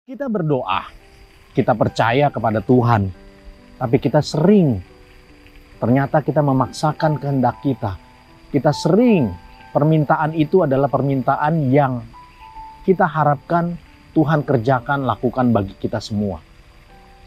Kita berdoa, kita percaya kepada Tuhan, tapi kita sering ternyata kita memaksakan kehendak kita. Kita sering permintaan itu adalah permintaan yang kita harapkan Tuhan kerjakan, lakukan bagi kita semua.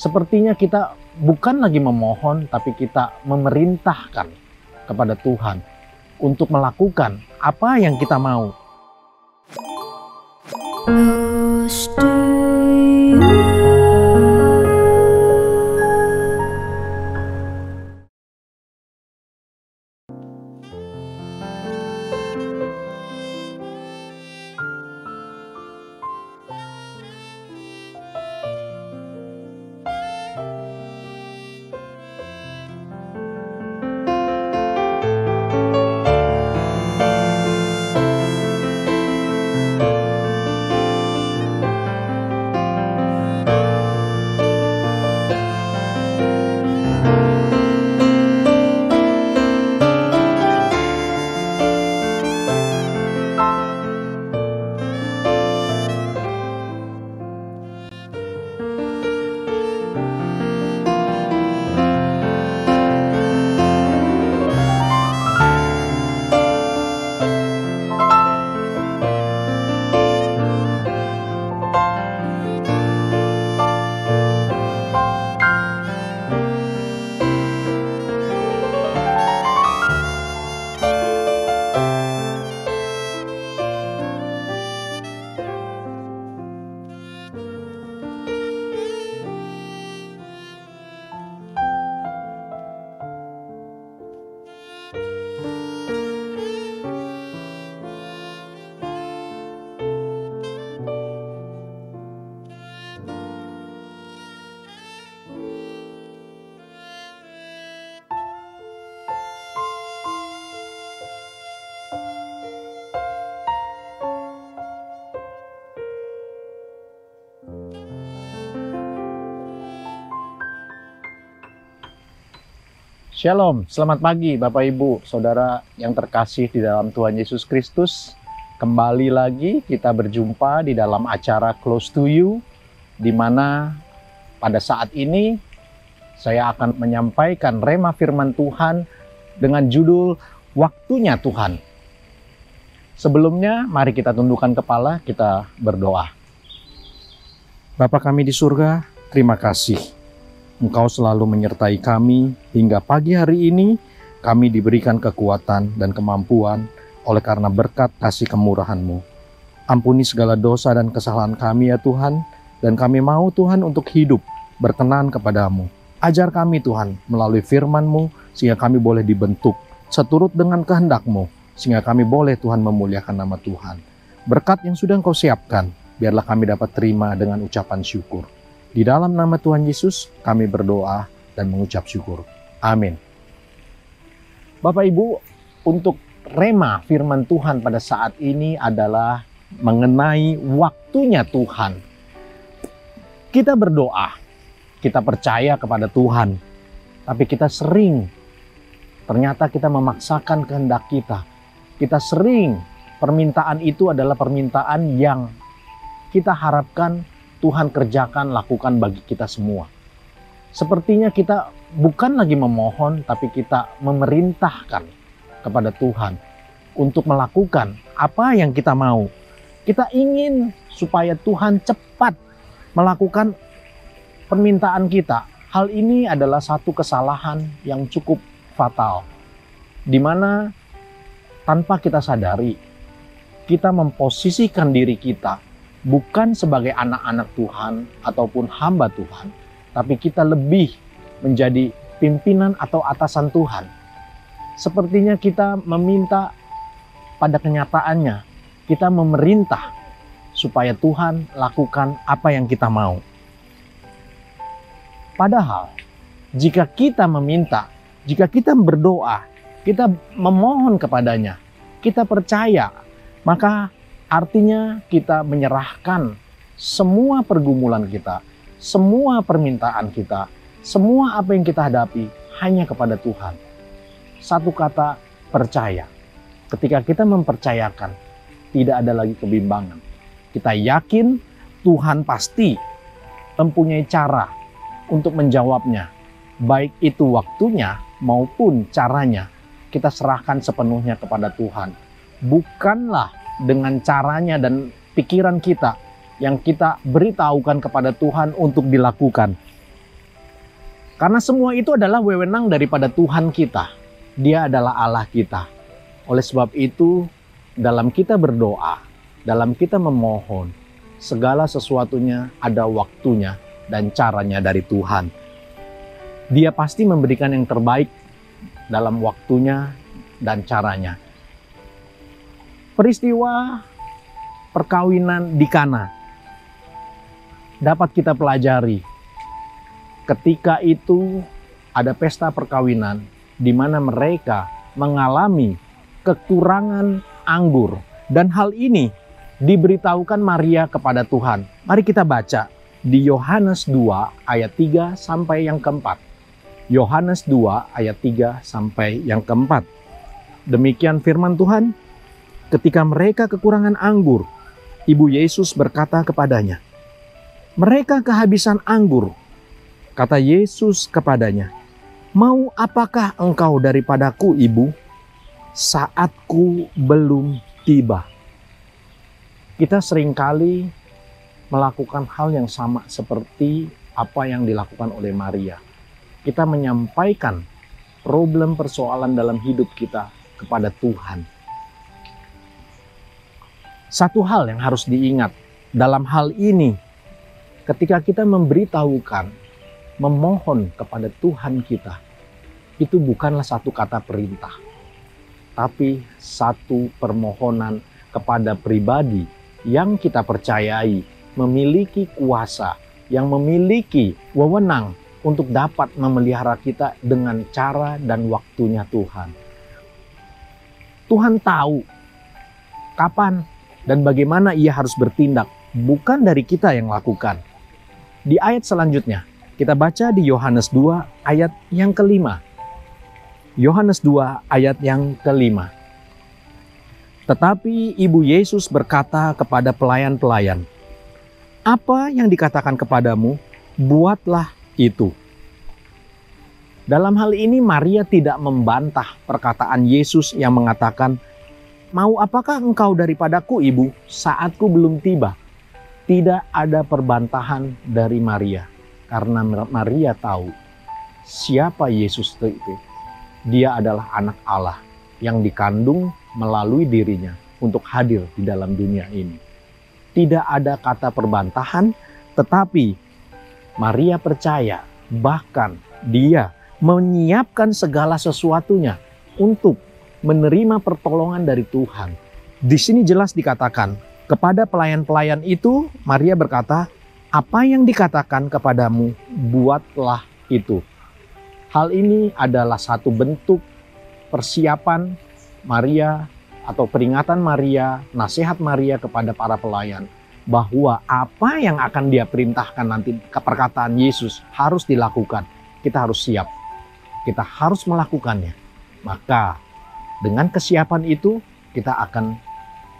Sepertinya kita bukan lagi memohon, tapi kita memerintahkan kepada Tuhan untuk melakukan apa yang kita mau. Shalom, selamat pagi Bapak Ibu, Saudara yang terkasih di dalam Tuhan Yesus Kristus. Kembali lagi kita berjumpa di dalam acara Close to You, di mana pada saat ini saya akan menyampaikan rema firman Tuhan dengan judul Waktunya Tuhan. Sebelumnya, mari kita tundukkan kepala, kita berdoa. Bapa kami di surga, terima kasih. Engkau selalu menyertai kami hingga pagi hari ini. Kami diberikan kekuatan dan kemampuan oleh karena berkat kasih kemurahan-Mu. Ampuni segala dosa dan kesalahan kami ya Tuhan. Dan kami mau Tuhan untuk hidup berkenan kepadamu. Ajar kami Tuhan melalui firman-Mu sehingga kami boleh dibentuk seturut dengan kehendak-Mu. Sehingga kami boleh Tuhan memuliakan nama Tuhan. Berkat yang sudah Engkau siapkan, biarlah kami dapat terima dengan ucapan syukur. Di dalam nama Tuhan Yesus, kami berdoa dan mengucap syukur. Amin. Bapak Ibu, untuk rema firman Tuhan pada saat ini adalah mengenai waktunya Tuhan. Kita berdoa, kita percaya kepada Tuhan, tapi kita sering ternyata kita memaksakan kehendak kita. Kita sering permintaan itu adalah permintaan yang kita harapkan Tuhan kerjakan, lakukan bagi kita semua. Sepertinya kita bukan lagi memohon, tapi kita memerintahkan kepada Tuhan untuk melakukan apa yang kita mau. Kita ingin supaya Tuhan cepat melakukan permintaan kita. Hal ini adalah satu kesalahan yang cukup fatal, di mana tanpa kita sadari, kita memposisikan diri kita bukan sebagai anak-anak Tuhan ataupun hamba Tuhan, tapi kita lebih menjadi pimpinan atau atasan Tuhan. Sepertinya kita meminta, pada kenyataannya kita memerintah supaya Tuhan lakukan apa yang kita mau. Padahal jika kita meminta, jika kita berdoa, kita memohon kepadanya, kita percaya, maka artinya kita menyerahkan semua pergumulan kita, semua permintaan kita, semua apa yang kita hadapi hanya kepada Tuhan. Satu kata, percaya. Ketika kita mempercayakan, tidak ada lagi kebimbangan. Kita yakin Tuhan pasti mempunyai cara untuk menjawabnya. Baik itu waktunya maupun caranya, kita serahkan sepenuhnya kepada Tuhan. Bukanlah dengan caranya dan pikiran kita yang kita beritahukan kepada Tuhan untuk dilakukan. Karena semua itu adalah wewenang daripada Tuhan kita. Dia adalah Allah kita. Oleh sebab itu, dalam kita berdoa, dalam kita memohon, segala sesuatunya ada waktunya dan caranya dari Tuhan. Dia pasti memberikan yang terbaik dalam waktunya dan caranya. Peristiwa perkawinan di Kana dapat kita pelajari. Ketika itu ada pesta perkawinan di mana mereka mengalami kekurangan anggur. Dan hal ini diberitahukan Maria kepada Tuhan. Mari kita baca di Yohanes 2 ayat 3 sampai yang keempat. Yohanes 2 ayat 3 sampai yang keempat. Demikian firman Tuhan. Ketika mereka kekurangan anggur, Ibu Yesus berkata kepadanya, "Mereka kehabisan anggur." Kata Yesus kepadanya, "Mau apakah engkau daripadaku, Ibu? Saatku belum tiba." Kita seringkali melakukan hal yang sama seperti apa yang dilakukan oleh Maria. Kita menyampaikan problem persoalan dalam hidup kita kepada Tuhan. Satu hal yang harus diingat dalam hal ini, ketika kita memberitahukan, memohon kepada Tuhan kita, itu bukanlah satu kata perintah, tapi satu permohonan kepada pribadi yang kita percayai memiliki kuasa, yang memiliki wewenang untuk dapat memelihara kita dengan cara dan waktunya Tuhan. Tuhan tahu kapan dan bagaimana ia harus bertindak, bukan dari kita yang lakukan. Di ayat selanjutnya, kita baca di Yohanes 2 ayat yang kelima. Yohanes 2 ayat yang kelima. Tetapi Ibu Yesus berkata kepada pelayan-pelayan, "Apa yang dikatakan kepadamu, buatlah itu." Dalam hal ini Maria tidak membantah perkataan Yesus yang mengatakan, "Mau apakah engkau daripadaku, Ibu? Saatku belum tiba." Tidak ada perbantahan dari Maria. Karena Maria tahu siapa Yesus itu. Dia adalah anak Allah yang dikandung melalui dirinya untuk hadir di dalam dunia ini. Tidak ada kata perbantahan, tetapi Maria percaya, bahkan dia menyiapkan segala sesuatunya untuk menerima pertolongan dari Tuhan. Di sini jelas dikatakan, kepada pelayan-pelayan itu Maria berkata, "Apa yang dikatakan kepadamu, buatlah itu." Hal ini adalah satu bentuk persiapan Maria atau peringatan Maria, nasihat Maria kepada para pelayan, bahwa apa yang akan dia perintahkan nanti ke perkataan Yesus harus dilakukan. Kita harus siap, kita harus melakukannya. Maka dengan kesiapan itu kita akan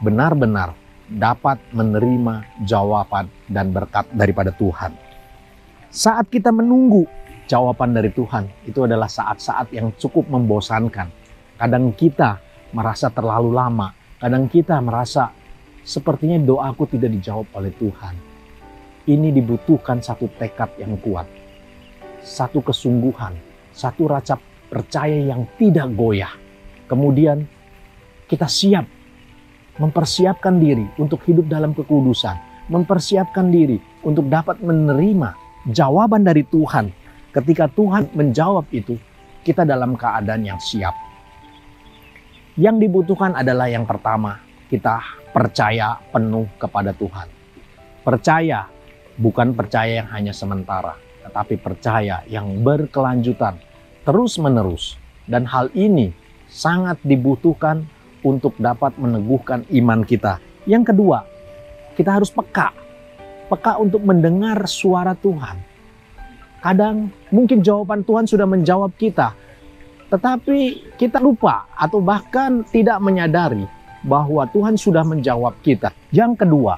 benar-benar dapat menerima jawaban dan berkat daripada Tuhan. Saat kita menunggu jawaban dari Tuhan, itu adalah saat-saat yang cukup membosankan. Kadang kita merasa terlalu lama, kadang kita merasa sepertinya doaku tidak dijawab oleh Tuhan. Ini dibutuhkan satu tekad yang kuat, satu kesungguhan, satu rasa percaya yang tidak goyah. Kemudian kita siap mempersiapkan diri untuk hidup dalam kekudusan, mempersiapkan diri untuk dapat menerima jawaban dari Tuhan. Ketika Tuhan menjawab itu, kita dalam keadaan yang siap. Yang dibutuhkan adalah yang pertama, kita percaya penuh kepada Tuhan. Percaya, bukan percaya yang hanya sementara, tetapi percaya yang berkelanjutan, terus-menerus. Dan hal ini sangat dibutuhkan untuk dapat meneguhkan iman kita. Yang kedua, kita harus peka. Peka untuk mendengar suara Tuhan. Kadang mungkin jawaban Tuhan sudah menjawab kita, tetapi kita lupa atau bahkan tidak menyadari bahwa Tuhan sudah menjawab kita. Yang kedua,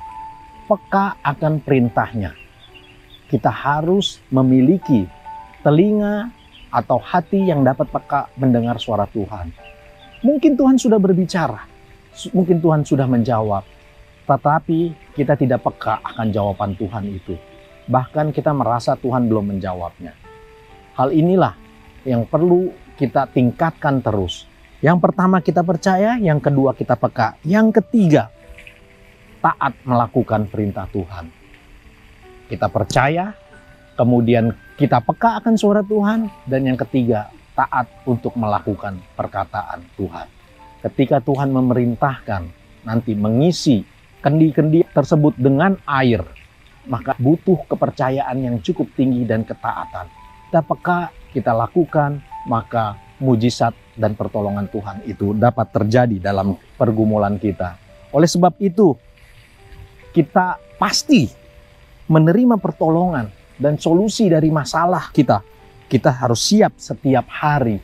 peka akan perintahnya. Kita harus memiliki telinga atau hati yang dapat peka mendengar suara Tuhan. Mungkin Tuhan sudah berbicara, mungkin Tuhan sudah menjawab, tetapi kita tidak peka akan jawaban Tuhan itu. Bahkan kita merasa Tuhan belum menjawabnya. Hal inilah yang perlu kita tingkatkan terus. Yang pertama kita percaya, yang kedua kita peka, yang ketiga taat melakukan perintah Tuhan. Kita percaya, kemudian kita peka akan suara Tuhan, dan yang ketiga taat untuk melakukan perkataan Tuhan. Ketika Tuhan memerintahkan nanti mengisi kendi-kendi tersebut dengan air, maka butuh kepercayaan yang cukup tinggi dan ketaatan. Kita peka, kita lakukan, maka mujizat dan pertolongan Tuhan itu dapat terjadi dalam pergumulan kita. Oleh sebab itu, kita pasti menerima pertolongan dan solusi dari masalah kita. Kita harus siap setiap hari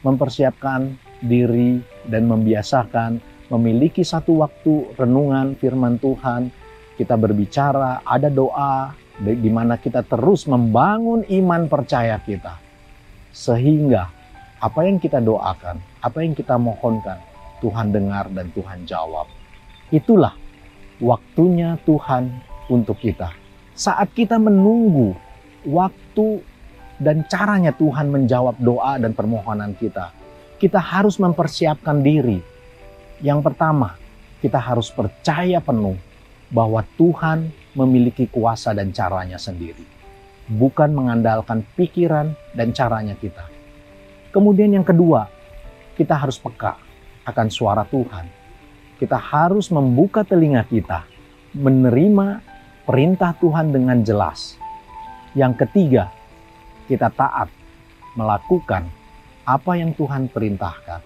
mempersiapkan diri dan membiasakan memiliki satu waktu renungan firman Tuhan. Kita berbicara, ada doa, di mana kita terus membangun iman percaya kita. Sehingga apa yang kita doakan, apa yang kita mohonkan, Tuhan dengar dan Tuhan jawab. Itulah waktunya Tuhan untuk kita. Saat kita menunggu waktu dan caranya Tuhan menjawab doa dan permohonan kita, kita harus mempersiapkan diri. Yang pertama, kita harus percaya penuh bahwa Tuhan memiliki kuasa dan caranya sendiri, bukan mengandalkan pikiran dan caranya kita. Kemudian yang kedua, kita harus peka akan suara Tuhan. Kita harus membuka telinga kita, menerima perintah Tuhan dengan jelas. Yang ketiga, kita taat melakukan apa yang Tuhan perintahkan.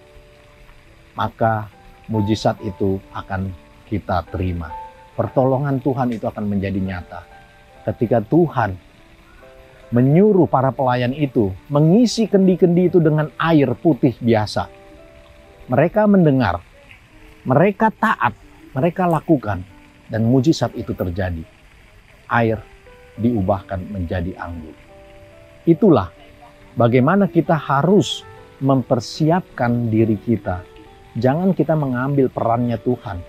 Maka mujizat itu akan kita terima. Pertolongan Tuhan itu akan menjadi nyata. Ketika Tuhan menyuruh para pelayan itu mengisi kendi-kendi itu dengan air putih biasa. Mereka mendengar, mereka taat, mereka lakukan, dan mujizat itu terjadi. Air diubahkan menjadi anggur. Itulah bagaimana kita harus mempersiapkan diri kita. Jangan kita mengambil perannya Tuhan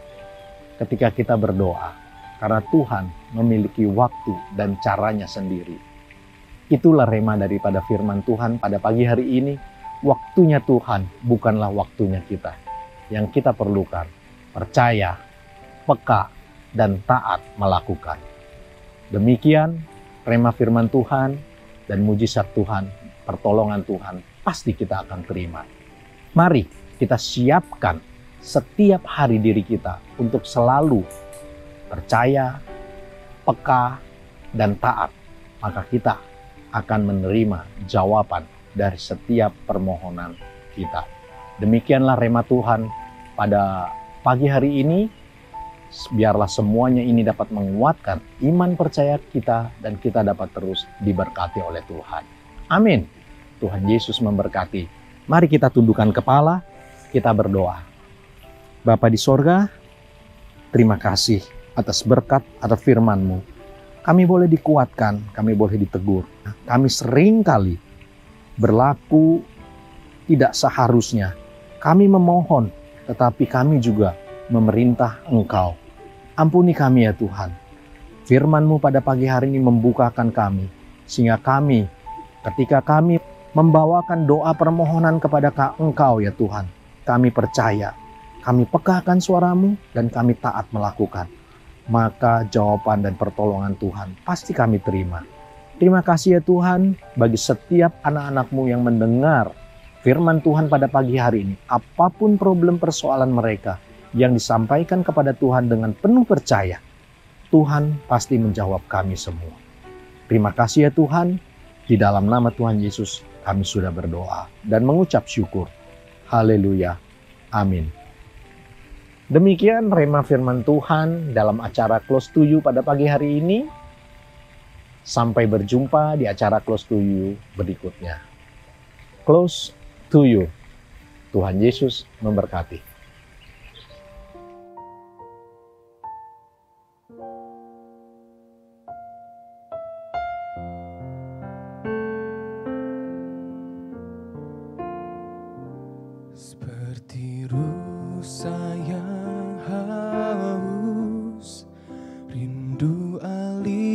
ketika kita berdoa, karena Tuhan memiliki waktu dan caranya sendiri. Itulah rema daripada firman Tuhan pada pagi hari ini. Waktunya Tuhan bukanlah waktunya kita. Yang kita perlukan percaya, peka, dan taat melakukan. Demikian rema firman Tuhan dan mujizat Tuhan, pertolongan Tuhan pasti kita akan terima. Mari kita siapkan setiap hari diri kita untuk selalu percaya, peka, dan taat. Maka kita akan menerima jawaban dari setiap permohonan kita. Demikianlah rema Tuhan pada pagi hari ini. Biarlah semuanya ini dapat menguatkan iman percaya kita dan kita dapat terus diberkati oleh Tuhan. Amin. Tuhan Yesus memberkati. Mari kita tundukkan kepala, kita berdoa. Bapa di sorga, terima kasih atas berkat, atas firman-Mu. Kami boleh dikuatkan, kami boleh ditegur. Kami seringkali berlaku tidak seharusnya. Kami memohon, tetapi kami juga memerintah Engkau. Ampuni kami ya Tuhan. Firman-Mu pada pagi hari ini membukakan kami, sehingga kami, ketika kami membawakan doa permohonan kepada Engkau ya Tuhan, kami percaya, kami peka akan suara-Mu, dan kami taat melakukan. Maka jawaban dan pertolongan Tuhan pasti kami terima. Terima kasih ya Tuhan bagi setiap anak-anak-Mu yang mendengar firman Tuhan pada pagi hari ini. Apapun problem persoalan mereka yang disampaikan kepada Tuhan dengan penuh percaya, Tuhan pasti menjawab kami semua. Terima kasih ya Tuhan, di dalam nama Tuhan Yesus kami sudah berdoa dan mengucap syukur. Haleluya. Amin. Demikian rema firman Tuhan dalam acara Close to You pada pagi hari ini. Sampai berjumpa di acara Close to You berikutnya. Close to You. Tuhan Yesus memberkati.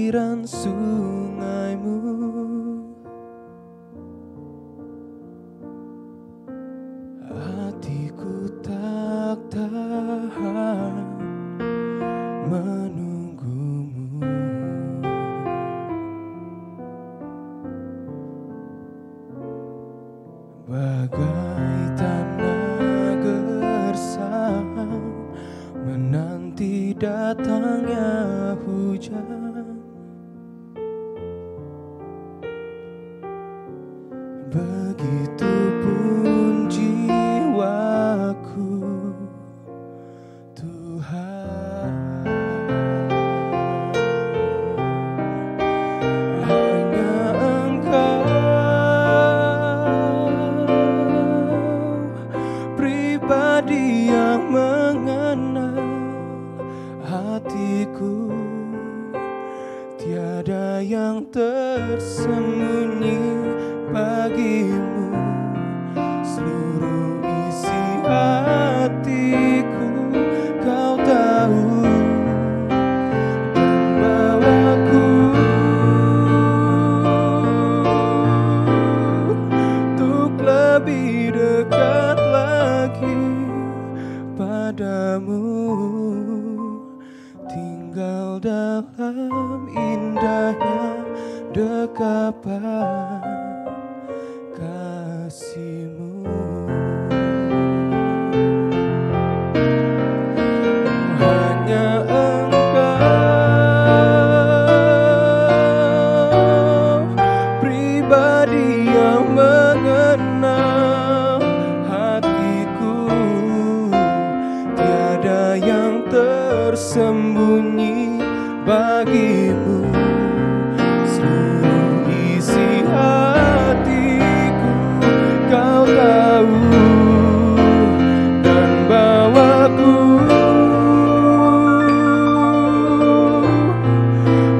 aliran sungaimu. Hatiku tak tahan menunggumu. Bagai tanah gersang menanti datangnya hujan, begitupun jiwaku, Tuhan. Hanya Engkau pribadi yang mengenal hatiku, tiada yang tersembunyi bagimu. Seluruh isi hatiku Kau tahu, membawaku untuk lebih dekat lagi padamu, tinggal dalam indahnya dekapan kasih-Mu. Hanya Engkau pribadi yang mengenal hatiku, tiada yang tersembunyi bagimu. Seluruh isi hatiku Kau tahu, dan bawaku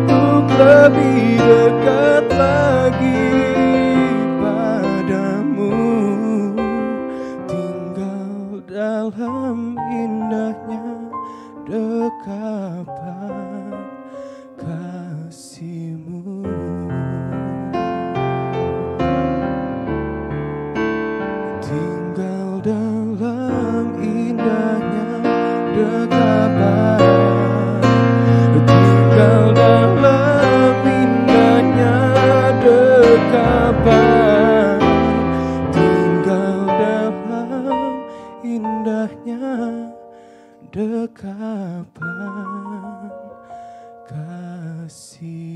untuk lebih dekat lagi padamu, tinggal dalam indahnya dekapan kasih-Mu. Tinggal dalam indahnya dekapan, tinggal dalam indahnya dekapan, tinggal dalam indahnya dekapan kasih.